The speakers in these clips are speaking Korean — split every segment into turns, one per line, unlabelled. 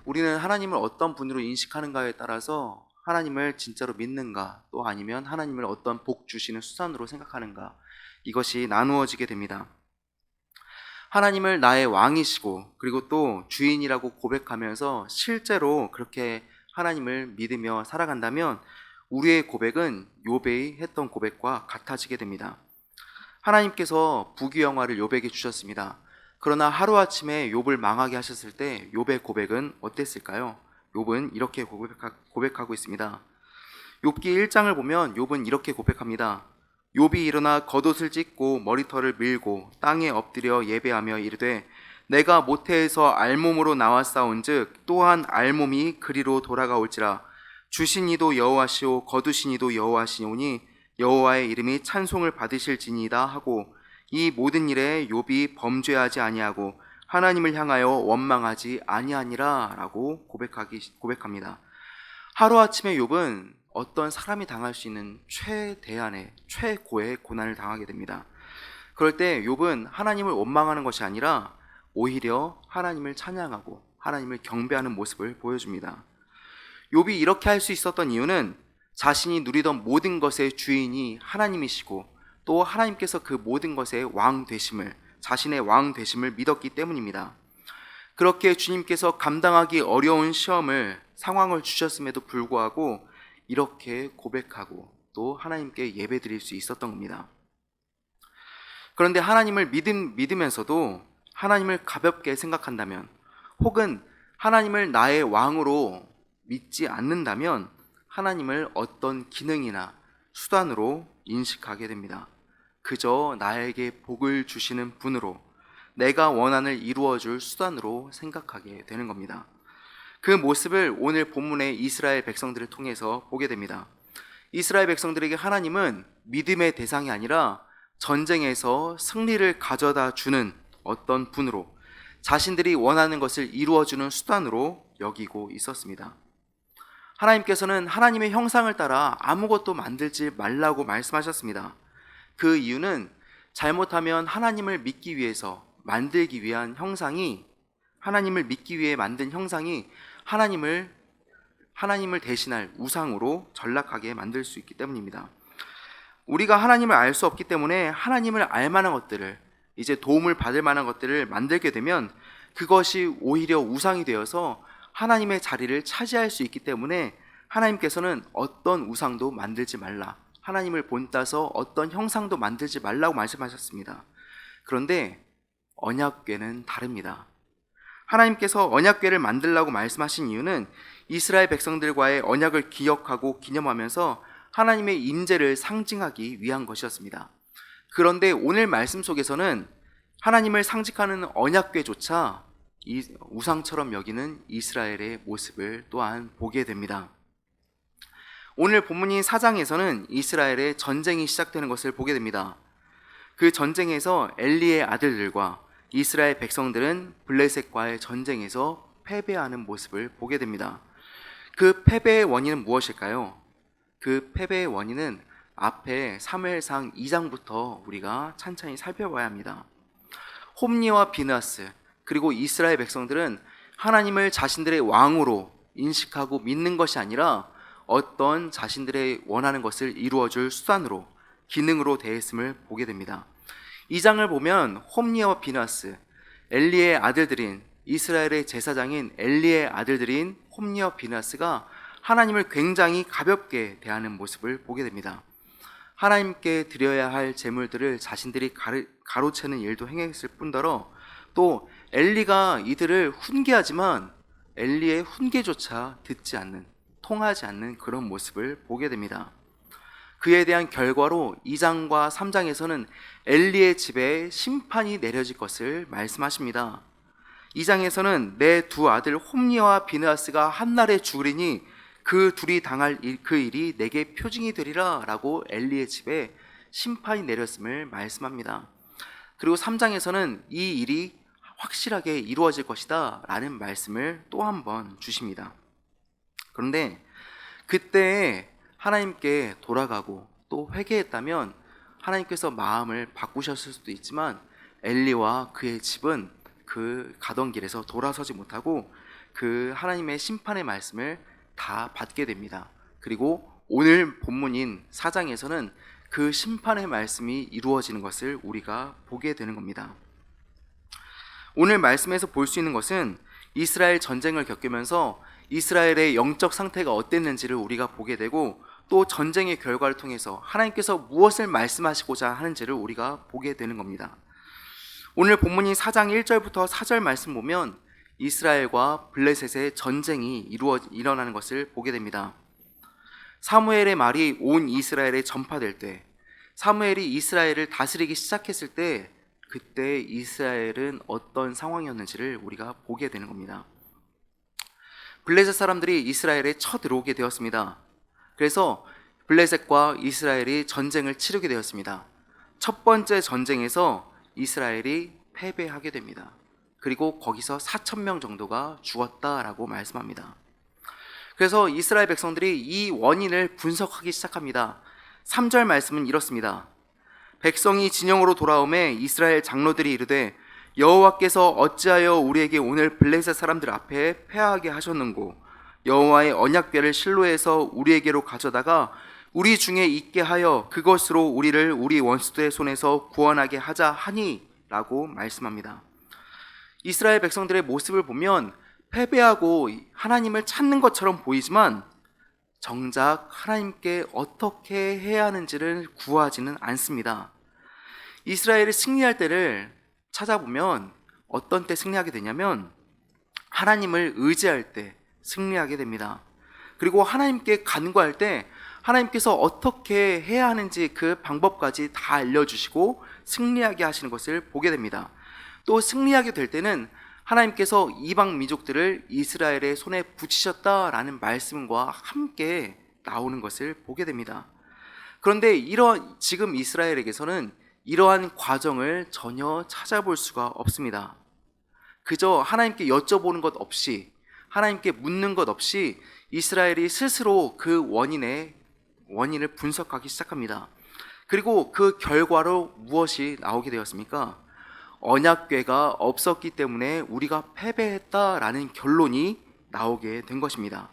우리는 하나님을 어떤 분으로 인식하는가에 따라서 하나님을 진짜로 믿는가, 또 아니면 하나님을 어떤 복 주시는 수단으로 생각하는가, 이것이 나누어지게 됩니다. 하나님을 나의 왕이시고 그리고 또 주인이라고 고백하면서 실제로 그렇게 하나님을 믿으며 살아간다면 우리의 고백은 욥이 했던 고백과 같아지게 됩니다. 하나님께서 부귀영화를 욥에게 주셨습니다. 그러나 하루아침에 욥을 망하게 하셨을 때 욥의 고백은 어땠을까요? 욥은 이렇게 고백하고 있습니다. 욥기 1장을 보면 욥은 이렇게 고백합니다. 욥이 일어나 겉옷을 찢고 머리털을 밀고 땅에 엎드려 예배하며 이르되 내가 모태에서 알몸으로 나왔사온즉 또한 알몸이 그리로 돌아가올지라. 주신 이도 여호와시오 거두신 이도 여호와시오니 여호와의 이름이 찬송을 받으실지니이다 하고 이 모든 일에 욥이 범죄하지 아니하고 하나님을 향하여 원망하지 아니하니라 라고 고백합니다. 하루아침에 욥은 어떤 사람이 당할 수 있는 최대한의 최고의 고난을 당하게 됩니다. 그럴 때 욥은 하나님을 원망하는 것이 아니라 오히려 하나님을 찬양하고 하나님을 경배하는 모습을 보여줍니다. 욥이 이렇게 할 수 있었던 이유는 자신이 누리던 모든 것의 주인이 하나님이시고 또 하나님께서 그 모든 것의 왕 되심을, 자신의 왕 되심을 믿었기 때문입니다. 그렇게 주님께서 감당하기 어려운 상황을 주셨음에도 불구하고 이렇게 고백하고 또 하나님께 예배드릴 수 있었던 겁니다. 그런데 하나님을 믿으면서도 하나님을 가볍게 생각한다면, 혹은 하나님을 나의 왕으로 믿지 않는다면 하나님을 어떤 기능이나 수단으로 인식하게 됩니다. 그저 나에게 복을 주시는 분으로, 내가 원한을 이루어줄 수단으로 생각하게 되는 겁니다. 그 모습을 오늘 본문의 이스라엘 백성들을 통해서 보게 됩니다. 이스라엘 백성들에게 하나님은 믿음의 대상이 아니라 전쟁에서 승리를 가져다 주는 어떤 분으로, 자신들이 원하는 것을 이루어주는 수단으로 여기고 있었습니다. 하나님께서는 하나님의 형상을 따라 아무것도 만들지 말라고 말씀하셨습니다. 그 이유는 잘못하면 하나님을 믿기 위해서 만들기 위한 형상이, 하나님을 믿기 위해 만든 형상이 하나님을 대신할 우상으로 전락하게 만들 수 있기 때문입니다. 우리가 하나님을 알 수 없기 때문에 하나님을 알 만한 것들을, 이제 도움을 받을 만한 것들을 만들게 되면 그것이 오히려 우상이 되어서 하나님의 자리를 차지할 수 있기 때문에 하나님께서는 어떤 우상도 만들지 말라, 하나님을 본따서 어떤 형상도 만들지 말라고 말씀하셨습니다. 그런데 언약궤는 다릅니다. 하나님께서 언약궤를 만들라고 말씀하신 이유는 이스라엘 백성들과의 언약을 기억하고 기념하면서 하나님의 임재를 상징하기 위한 것이었습니다. 그런데 오늘 말씀 속에서는 하나님을 상징하는 언약궤조차 우상처럼 여기는 이스라엘의 모습을 또한 보게 됩니다. 오늘 본문인 4장에서는 이스라엘의 전쟁이 시작되는 것을 보게 됩니다. 그 전쟁에서 엘리의 아들들과 이스라엘 백성들은 블레셋과의 전쟁에서 패배하는 모습을 보게 됩니다. 그 패배의 원인은 무엇일까요? 그 패배의 원인은 앞에 사무엘상 2장부터 우리가 찬찬히 살펴봐야 합니다. 홈니와 비느하스, 그리고 이스라엘 백성들은 하나님을 자신들의 왕으로 인식하고 믿는 것이 아니라 어떤 자신들의 원하는 것을 이루어줄 수단으로, 기능으로 대했음을 보게 됩니다. 이 장을 보면 홈니와 비느하스, 엘리의 아들들인, 이스라엘의 제사장인 엘리의 아들들인 홈니와 비느하스가 하나님을 굉장히 가볍게 대하는 모습을 보게 됩니다. 하나님께 드려야 할 제물들을 자신들이 가로채는 일도 행했을 뿐더러 또 엘리가 이들을 훈계하지만 엘리의 훈계조차 듣지 않는, 통하지 않는 그런 모습을 보게 됩니다. 그에 대한 결과로 2장과 3장에서는 엘리의 집에 심판이 내려질 것을 말씀하십니다. 2장에서는 내 두 아들 홈니와 비느하스가 한날에 죽으리니 그 둘이 당할 그 일이 내게 표징이 되리라 라고 엘리의 집에 심판이 내렸음을 말씀합니다. 그리고 3장에서는 이 일이 확실하게 이루어질 것이다 라는 말씀을 또 한 번 주십니다. 그런데 그때 하나님께 돌아가고 또 회개했다면 하나님께서 마음을 바꾸셨을 수도 있지만 엘리와 그의 집은 그 가던 길에서 돌아서지 못하고 그 하나님의 심판의 말씀을 다 받게 됩니다. 그리고 오늘 본문인 4장에서는 그 심판의 말씀이 이루어지는 것을 우리가 보게 되는 겁니다. 오늘 말씀에서 볼 수 있는 것은 이스라엘 전쟁을 겪으면서 이스라엘의 영적 상태가 어땠는지를 우리가 보게 되고, 또 전쟁의 결과를 통해서 하나님께서 무엇을 말씀하시고자 하는지를 우리가 보게 되는 겁니다. 오늘 본문인 4장 1절부터 4절 말씀 보면 이스라엘과 블레셋의 전쟁이 일어나는 것을 보게 됩니다. 사무엘의 말이 온 이스라엘에 전파될 때, 사무엘이 이스라엘을 다스리기 시작했을 때, 그때 이스라엘은 어떤 상황이었는지를 우리가 보게 되는 겁니다. 블레셋 사람들이 이스라엘에 쳐들어오게 되었습니다. 그래서 블레셋과 이스라엘이 전쟁을 치르게 되었습니다. 첫 번째 전쟁에서 이스라엘이 패배하게 됩니다. 그리고 거기서 4,000명 정도가 죽었다라고 말씀합니다. 그래서 이스라엘 백성들이 이 원인을 분석하기 시작합니다. 3절 말씀은 이렇습니다. 백성이 진영으로 돌아오매 이스라엘 장로들이 이르되 여호와께서 어찌하여 우리에게 오늘 블레셋 사람들 앞에 패하게 하셨는고, 여호와의 언약궤를 실로에서 우리에게로 가져다가 우리 중에 있게 하여 그것으로 우리를 우리 원수들의 손에서 구원하게 하자 하니 라고 말씀합니다. 이스라엘 백성들의 모습을 보면 패배하고 하나님을 찾는 것처럼 보이지만 정작 하나님께 어떻게 해야 하는지를 구하지는 않습니다. 이스라엘이 승리할 때를 찾아보면 어떤 때 승리하게 되냐면 하나님을 의지할 때 승리하게 됩니다. 그리고 하나님께 간구할 때 하나님께서 어떻게 해야 하는지 그 방법까지 다 알려주시고 승리하게 하시는 것을 보게 됩니다. 또 승리하게 될 때는 하나님께서 이방 민족들을 이스라엘의 손에 붙이셨다라는 말씀과 함께 나오는 것을 보게 됩니다. 그런데 지금 이스라엘에게서는 이러한 과정을 전혀 찾아볼 수가 없습니다. 그저 하나님께 여쭤보는 것 없이, 하나님께 묻는 것 없이 이스라엘이 스스로 그 원인을 분석하기 시작합니다. 그리고 그 결과로 무엇이 나오게 되었습니까? 언약궤가 없었기 때문에 우리가 패배했다라는 결론이 나오게 된 것입니다.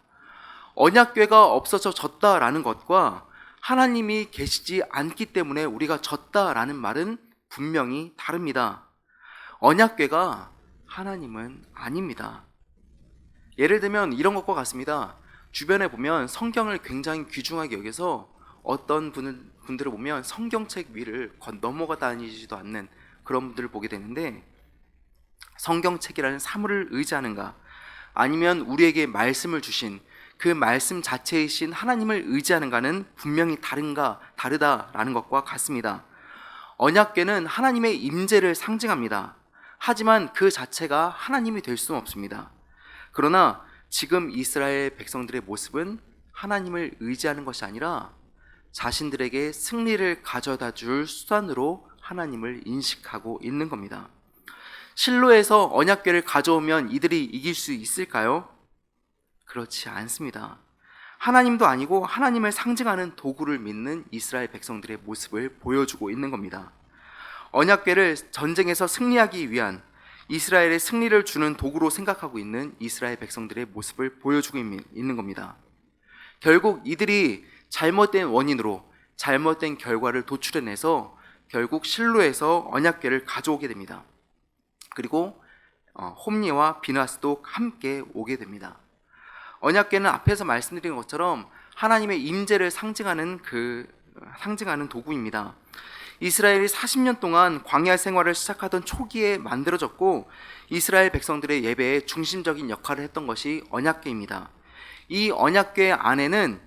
언약궤가 없어져 졌다라는 것과 하나님이 계시지 않기 때문에 우리가 졌다라는 말은 분명히 다릅니다. 언약궤가 하나님은 아닙니다. 예를 들면 이런 것과 같습니다. 주변에 보면 성경을 굉장히 귀중하게 여겨서 어떤 분들을 보면 성경책 위를 넘어가 다니지도 않는 그런 분들을 보게 되는데, 성경책이라는 사물을 의지하는가, 아니면 우리에게 말씀을 주신 그 말씀 자체이신 하나님을 의지하는가는 분명히 다르다라는 것과 같습니다. 언약궤는 하나님의 임재를 상징합니다. 하지만 그 자체가 하나님이 될 수는 없습니다. 그러나 지금 이스라엘 백성들의 모습은 하나님을 의지하는 것이 아니라 자신들에게 승리를 가져다 줄 수단으로 하나님을 인식하고 있는 겁니다. 실로에서 언약궤를 가져오면 이들이 이길 수 있을까요? 그렇지 않습니다. 하나님도 아니고 하나님을 상징하는 도구를 믿는 이스라엘 백성들의 모습을 보여주고 있는 겁니다. 언약궤를 전쟁에서 승리하기 위한, 이스라엘의 승리를 주는 도구로 생각하고 있는 이스라엘 백성들의 모습을 보여주고 있는 겁니다. 결국 이들이 잘못된 원인으로 잘못된 결과를 도출해내서 결국 실로에서 언약궤를 가져오게 됩니다. 그리고 홈리와 비나스도 함께 오게 됩니다. 언약궤는 앞에서 말씀드린 것처럼 하나님의 임재를 상징하는 도구입니다. 이스라엘이 40년 동안 광야 생활을 시작하던 초기에 만들어졌고, 이스라엘 백성들의 예배에 중심적인 역할을 했던 것이 언약궤입니다. 이 언약궤 안에는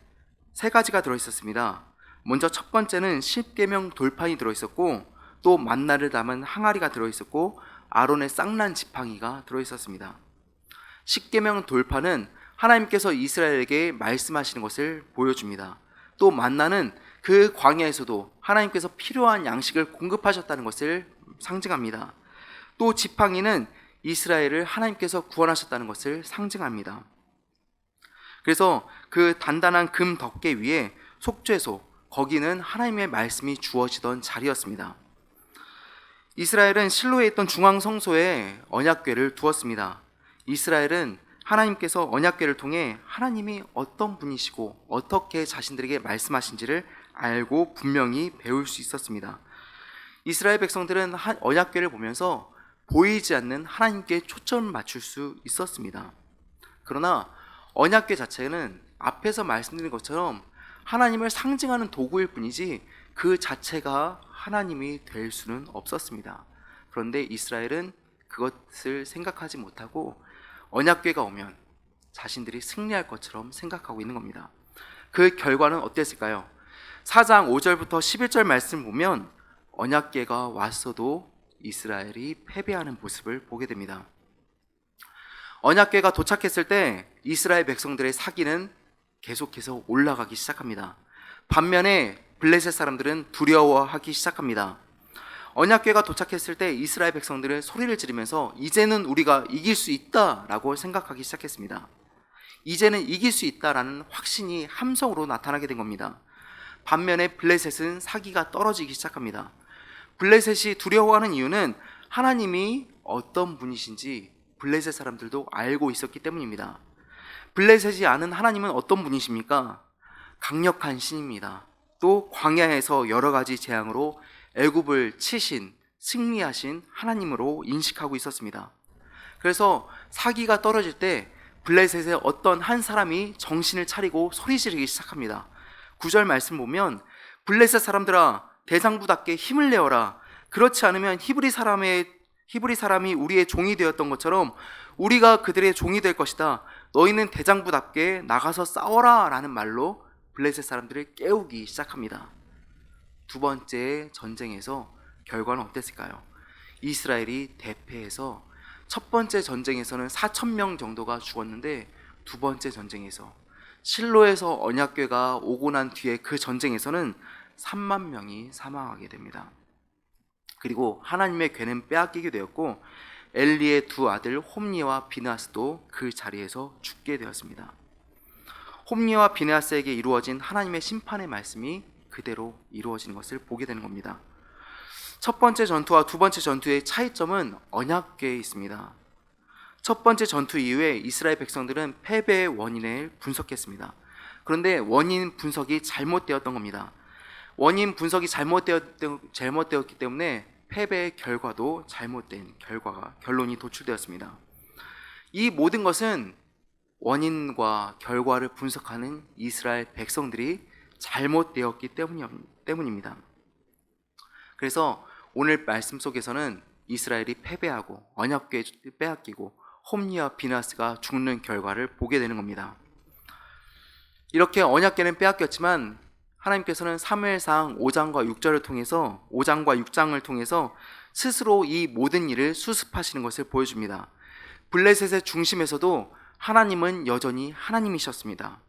3가지가 들어있었습니다. 먼저 첫 번째는 십계명 돌판이 들어있었고, 또 만나를 담은 항아리가 들어있었고, 아론의 쌍난 지팡이가 들어있었습니다. 십계명 돌판은 하나님께서 이스라엘에게 말씀하시는 것을 보여줍니다. 또 만나는 그 광야에서도 하나님께서 필요한 양식을 공급하셨다는 것을 상징합니다. 또 지팡이는 이스라엘을 하나님께서 구원하셨다는 것을 상징합니다. 그래서 그 단단한 금 덮개 위에 속죄소, 거기는 하나님의 말씀이 주어지던 자리였습니다. 이스라엘은 실로에 있던 중앙 성소에 언약궤를 두었습니다. 이스라엘은 하나님께서 언약궤를 통해 하나님이 어떤 분이시고 어떻게 자신들에게 말씀하신지를 알고 분명히 배울 수 있었습니다. 이스라엘 백성들은 언약궤를 보면서 보이지 않는 하나님께 초점을 맞출 수 있었습니다. 그러나 언약궤 자체는 앞에서 말씀드린 것처럼 하나님을 상징하는 도구일 뿐이지 그 자체가 하나님이 될 수는 없었습니다. 그런데 이스라엘은 그것을 생각하지 못하고 언약궤가 오면 자신들이 승리할 것처럼 생각하고 있는 겁니다. 그 결과는 어땠을까요? 4장 5절부터 11절 말씀 보면 언약궤가 왔어도 이스라엘이 패배하는 모습을 보게 됩니다. 언약궤가 도착했을 때 이스라엘 백성들의 사기는 계속해서 올라가기 시작합니다. 반면에 블레셋 사람들은 두려워하기 시작합니다. 언약궤가 도착했을 때 이스라엘 백성들은 소리를 지르면서 이제는 우리가 이길 수 있다라고 생각하기 시작했습니다. 이제는 이길 수 있다라는 확신이 함성으로 나타나게 된 겁니다. 반면에 블레셋은 사기가 떨어지기 시작합니다. 블레셋이 두려워하는 이유는 하나님이 어떤 분이신지 블레셋 사람들도 알고 있었기 때문입니다. 블레셋이 아는 하나님은 어떤 분이십니까? 강력한 신입니다. 또 광야에서 여러 가지 재앙으로 애굽을 치신, 승리하신 하나님으로 인식하고 있었습니다. 그래서 사기가 떨어질 때 블레셋의 어떤 한 사람이 정신을 차리고 소리 지르기 시작합니다. 9절 말씀 보면 블레셋 사람들아 대장부답게 힘을 내어라. 그렇지 않으면 히브리 사람이 우리의 종이 되었던 것처럼 우리가 그들의 종이 될 것이다. 너희는 대장부답게 나가서 싸워라 라는 말로 블레셋 사람들을 깨우기 시작합니다. 두 번째 전쟁에서 결과는 어땠을까요? 이스라엘이 대패해서 첫 번째 전쟁에서는 4,000명 정도가 죽었는데 두 번째 전쟁에서 실로에서 언약궤가 오고 난 뒤에 그 전쟁에서는 3만 명이 사망하게 됩니다. 그리고 하나님의 궤는 빼앗기게 되었고 엘리의 두 아들 홈니와 비느하스도 그 자리에서 죽게 되었습니다. 홈니와 비느하스에게 이루어진 하나님의 심판의 말씀이 그대로 이루어지는 것을 보게 되는 겁니다. 첫 번째 전투와 두 번째 전투의 차이점은 언약궤에 있습니다. 첫 번째 전투 이후에 이스라엘 백성들은 패배의 원인을 분석했습니다. 그런데 원인 분석이 잘못되었던 겁니다. 원인 분석이 잘못되었기 때문에 패배의 결과도 잘못된 결론이 도출되었습니다. 이 모든 것은 원인과 결과를 분석하는 이스라엘 백성들이 잘못되었기 때문입니다. 그래서 오늘 말씀 속에서는 이스라엘이 패배하고 언약궤를 빼앗기고 홈니와 비느하스가 죽는 결과를 보게 되는 겁니다. 이렇게 언약궤는 빼앗겼지만 하나님께서는 사무엘상 5장과 6장을 통해서 스스로 이 모든 일을 수습하시는 것을 보여줍니다. 블레셋의 중심에서도 하나님은 여전히 하나님이셨습니다.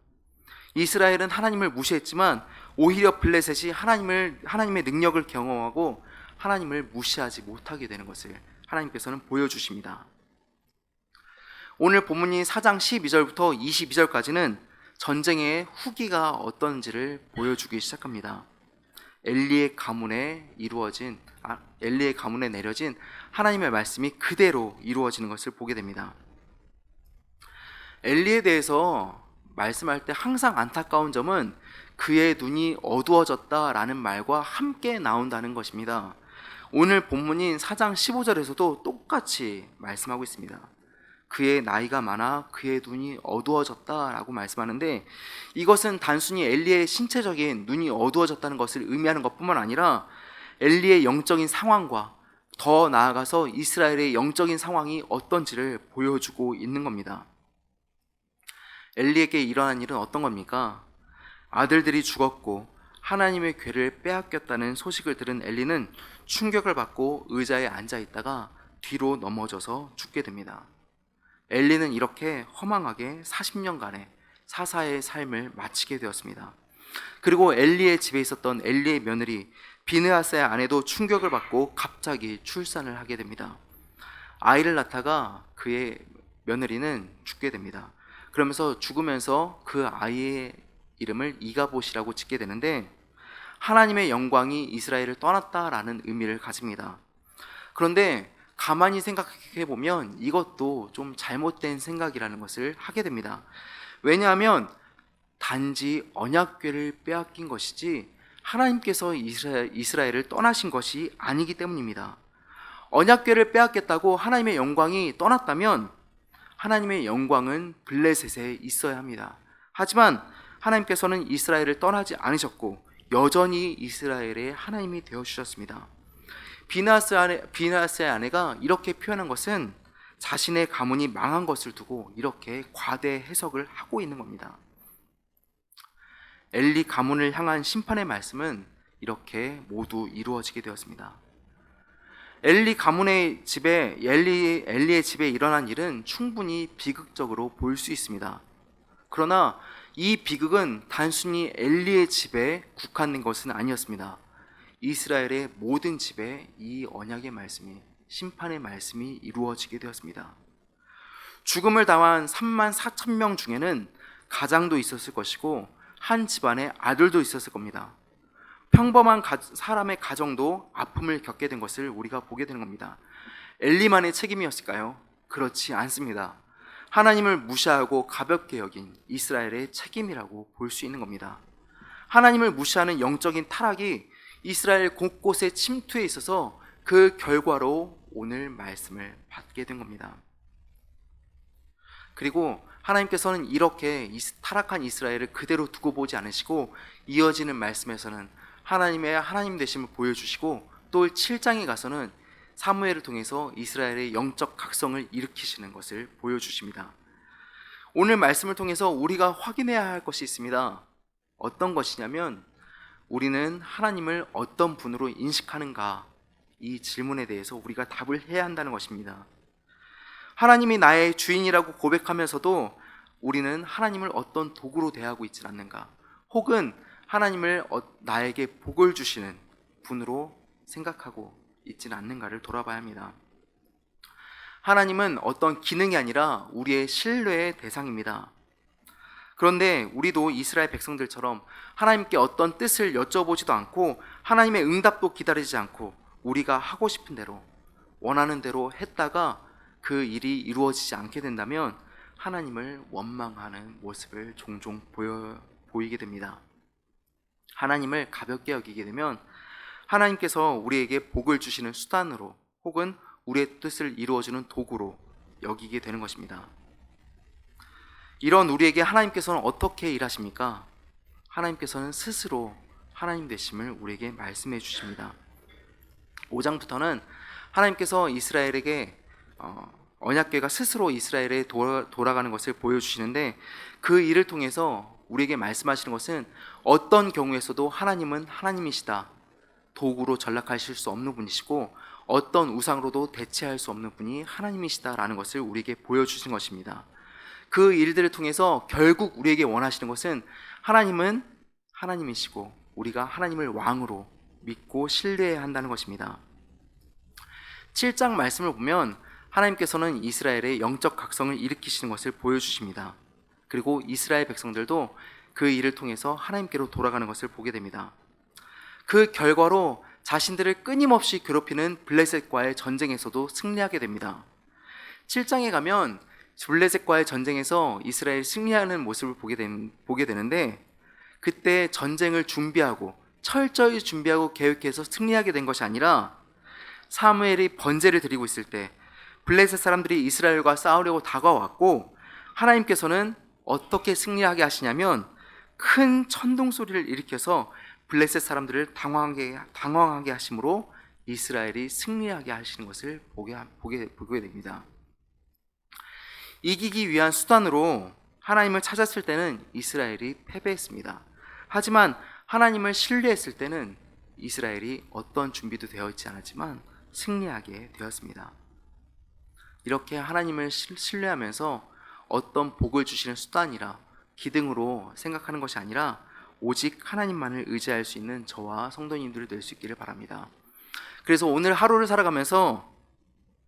이스라엘은 하나님을 무시했지만 오히려 블레셋이 하나님의 능력을 경험하고 하나님을 무시하지 못하게 되는 것을 하나님께서는 보여주십니다. 오늘 본문인 4장 12절부터 22절까지는 전쟁의 후기가 어떤지를 보여주기 시작합니다. 엘리의 가문에 내려진 하나님의 말씀이 그대로 이루어지는 것을 보게 됩니다. 엘리에 대해서 말씀할 때 항상 안타까운 점은 그의 눈이 어두워졌다라는 말과 함께 나온다는 것입니다. 오늘 본문인 4장 15절에서도 똑같이 말씀하고 있습니다. 그의 나이가 많아 그의 눈이 어두워졌다라고 말씀하는데 이것은 단순히 엘리의 신체적인 눈이 어두워졌다는 것을 의미하는 것뿐만 아니라 엘리의 영적인 상황과 더 나아가서 이스라엘의 영적인 상황이 어떤지를 보여주고 있는 겁니다. 엘리에게 일어난 일은 어떤 겁니까? 아들들이 죽었고 하나님의 궤를 빼앗겼다는 소식을 들은 엘리는 충격을 받고 의자에 앉아 있다가 뒤로 넘어져서 죽게 됩니다. 엘리는 이렇게 허망하게 40년간의 사사의 삶을 마치게 되었습니다. 그리고 엘리의 집에 있었던 엘리의 며느리 비느하스의 아내도 충격을 받고 갑자기 출산을 하게 됩니다. 아이를 낳다가 그의 며느리는 죽게 됩니다. 그러면서 죽으면서 그 아이의 이름을 이가봇이라고 짓게 되는데 하나님의 영광이 이스라엘을 떠났다라는 의미를 가집니다. 그런데 가만히 생각해 보면 이것도 좀 잘못된 생각이라는 것을 하게 됩니다. 왜냐하면 단지 언약궤를 빼앗긴 것이지 하나님께서 이스라엘을 떠나신 것이 아니기 때문입니다. 언약궤를 빼앗겼다고 하나님의 영광이 떠났다면 하나님의 영광은 블레셋에 있어야 합니다. 하지만 하나님께서는 이스라엘을 떠나지 않으셨고 여전히 이스라엘의 하나님이 되어 주셨습니다. 비나스의 아내가 이렇게 표현한 것은 자신의 가문이 망한 것을 두고 이렇게 과대 해석을 하고 있는 겁니다. 엘리 가문을 향한 심판의 말씀은 이렇게 모두 이루어지게 되었습니다. 엘리의 집에 일어난 일은 충분히 비극적으로 보일 수 있습니다. 그러나 이 비극은 단순히 엘리의 집에 국한된 것은 아니었습니다. 이스라엘의 모든 집에 이 언약의 말씀이, 심판의 말씀이 이루어지게 되었습니다. 죽음을 당한 3만 4천 명 중에는 가장도 있었을 것이고 한 집안에 아들도 있었을 겁니다. 평범한 사람의 가정도 아픔을 겪게 된 것을 우리가 보게 되는 겁니다. 엘리만의 책임이었을까요? 그렇지 않습니다. 하나님을 무시하고 가볍게 여긴 이스라엘의 책임이라고 볼 수 있는 겁니다. 하나님을 무시하는 영적인 타락이 이스라엘 곳곳에 침투해 있어서 그 결과로 오늘 말씀을 받게 된 겁니다. 그리고 하나님께서는 이렇게 타락한 이스라엘을 그대로 두고 보지 않으시고 이어지는 말씀에서는 하나님 되심을 보여주시고 또 7장에 가서는 사무엘을 통해서 이스라엘의 영적 각성을 일으키시는 것을 보여주십니다. 오늘 말씀을 통해서 우리가 확인해야 할 것이 있습니다. 어떤 것이냐면 우리는 하나님을 어떤 분으로 인식하는가, 이 질문에 대해서 우리가 답을 해야 한다는 것입니다. 하나님이 나의 주인이라고 고백하면서도 우리는 하나님을 어떤 도구로 대하고 있지 않는가, 혹은 하나님을 나에게 복을 주시는 분으로 생각하고 있지는 않는가를 돌아봐야 합니다. 하나님은 어떤 기능이 아니라 우리의 신뢰의 대상입니다. 그런데 우리도 이스라엘 백성들처럼 하나님께 어떤 뜻을 여쭤보지도 않고 하나님의 응답도 기다리지 않고 우리가 하고 싶은 대로, 원하는 대로 했다가 그 일이 이루어지지 않게 된다면 하나님을 원망하는 모습을 종종 보이게 됩니다. 하나님을 가볍게 여기게 되면 하나님께서 우리에게 복을 주시는 수단으로 혹은 우리의 뜻을 이루어주는 도구로 여기게 되는 것입니다. 이런 우리에게 하나님께서는 어떻게 일하십니까? 하나님께서는 스스로 하나님 되심을 우리에게 말씀해 주십니다. 5장부터는 하나님께서 이스라엘에게 언약궤가 스스로 이스라엘에 돌아가는 것을 보여주시는데 그 일을 통해서 우리에게 말씀하시는 것은 어떤 경우에서도 하나님은 하나님이시다, 도구로 전락하실 수 없는 분이시고 어떤 우상으로도 대체할 수 없는 분이 하나님이시다라는 것을 우리에게 보여주신 것입니다. 그 일들을 통해서 결국 우리에게 원하시는 것은 하나님은 하나님이시고 우리가 하나님을 왕으로 믿고 신뢰해야 한다는 것입니다. 7장 말씀을 보면 하나님께서는 이스라엘의 영적 각성을 일으키시는 것을 보여주십니다. 그리고 이스라엘 백성들도 그 일을 통해서 하나님께로 돌아가는 것을 보게 됩니다. 그 결과로 자신들을 끊임없이 괴롭히는 블레셋과의 전쟁에서도 승리하게 됩니다. 7장에 가면 블레셋과의 전쟁에서 이스라엘이 승리하는 모습을 보게 되는데 그때 전쟁을 철저히 준비하고 계획해서 승리하게 된 것이 아니라 사무엘이 번제를 드리고 있을 때 블레셋 사람들이 이스라엘과 싸우려고 다가왔고 하나님께서는 어떻게 승리하게 하시냐면 큰 천둥 소리를 일으켜서 블레셋 사람들을 당황하게 하심으로 이스라엘이 승리하게 하시는 것을 보게 됩니다. 이기기 위한 수단으로 하나님을 찾았을 때는 이스라엘이 패배했습니다. 하지만 하나님을 신뢰했을 때는 이스라엘이 어떤 준비도 되어 있지 않았지만 승리하게 되었습니다. 이렇게 하나님을 신뢰하면서 어떤 복을 주시는 수단이라 기둥으로 생각하는 것이 아니라 오직 하나님만을 의지할 수 있는 저와 성도님들이 될 수 있기를 바랍니다. 그래서 오늘 하루를 살아가면서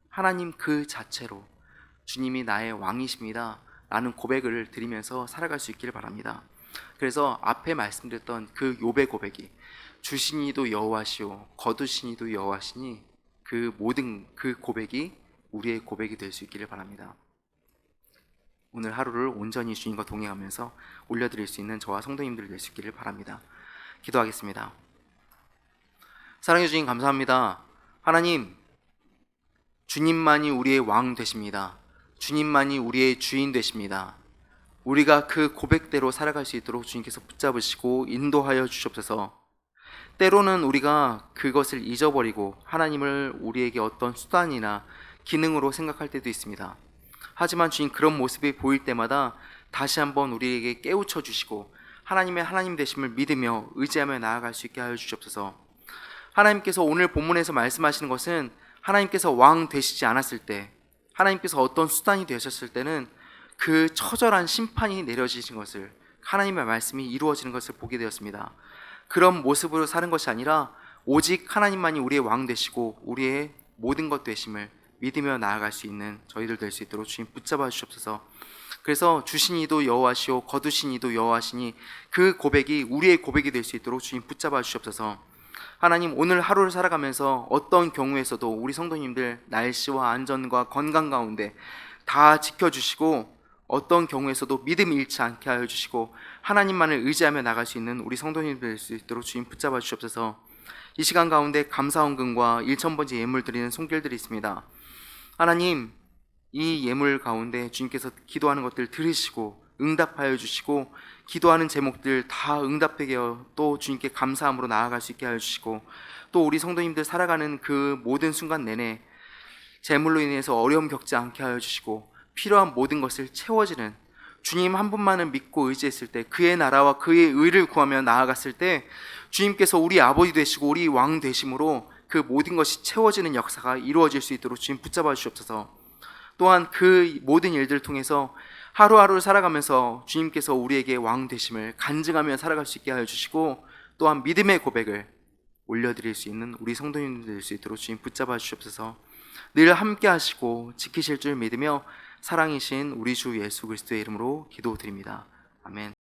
하나님 그 자체로 주님이 나의 왕이십니다 라는 고백을 드리면서 살아갈 수 있기를 바랍니다. 그래서 앞에 말씀드렸던 그 욥의 고백이 주신 이도 여호와시오 거두신 이도 여호와시니 그 모든 그 고백이 우리의 고백이 될 수 있기를 바랍니다. 오늘 하루를 온전히 주님과 동행하면서 올려드릴 수 있는 저와 성도님들 될 수 있기를 바랍니다. 기도하겠습니다. 사랑해 주님 감사합니다. 하나님, 주님만이 우리의 왕 되십니다. 주님만이 우리의 주인 되십니다. 우리가 그 고백대로 살아갈 수 있도록 주님께서 붙잡으시고 인도하여 주시옵소서. 때로는 우리가 그것을 잊어버리고 하나님을 우리에게 어떤 수단이나 기능으로 생각할 때도 있습니다. 하지만 주님, 그런 모습이 보일 때마다 다시 한번 우리에게 깨우쳐 주시고 하나님의 하나님 되심을 믿으며 의지하며 나아갈 수 있게 하여 주시옵소서. 하나님께서 오늘 본문에서 말씀하시는 것은 하나님께서 왕 되시지 않았을 때, 하나님께서 어떤 수단이 되셨을 때는 그 처절한 심판이 내려지신 것을, 하나님의 말씀이 이루어지는 것을 보게 되었습니다. 그런 모습으로 사는 것이 아니라 오직 하나님만이 우리의 왕 되시고 우리의 모든 것 되심을 믿으며 나아갈 수 있는 저희들 될 수 있도록 주님 붙잡아 주시옵소서. 그래서 주신 이도 여호와시오 거두신 이도 여호와시니 그 고백이 우리의 고백이 될 수 있도록 주님 붙잡아 주시옵소서. 하나님, 오늘 하루를 살아가면서 어떤 경우에서도 우리 성도님들 날씨와 안전과 건강 가운데 다 지켜주시고 어떤 경우에서도 믿음 잃지 않게 하여 주시고 하나님만을 의지하며 나갈 수 있는 우리 성도님들 될 수 있도록 주님 붙잡아 주시옵소서. 이 시간 가운데 감사헌금과 1,000번째 예물 드리는 손길들이 있습니다. 하나님, 이 예물 가운데 주님께서 기도하는 것들 들으시고 응답하여 주시고 기도하는 제목들 다 응답되게 하여 또 주님께 감사함으로 나아갈 수 있게 하여 주시고 또 우리 성도님들 살아가는 그 모든 순간 내내 재물로 인해서 어려움 겪지 않게 하여 주시고 필요한 모든 것을 채워지는 주님 한 분만을 믿고 의지했을 때, 그의 나라와 그의 의를 구하며 나아갔을 때 주님께서 우리 아버지 되시고 우리 왕 되심으로 그 모든 것이 채워지는 역사가 이루어질 수 있도록 주님 붙잡아 주시옵소서. 또한 그 모든 일들을 통해서 하루하루를 살아가면서 주님께서 우리에게 왕 되심을 간증하며 살아갈 수 있게 하여 주시고 또한 믿음의 고백을 올려드릴 수 있는 우리 성도님들 될 수 있도록 주님 붙잡아 주시옵소서. 늘 함께 하시고 지키실 줄 믿으며 사랑이신 우리 주 예수 그리스도의 이름으로 기도드립니다. 아멘.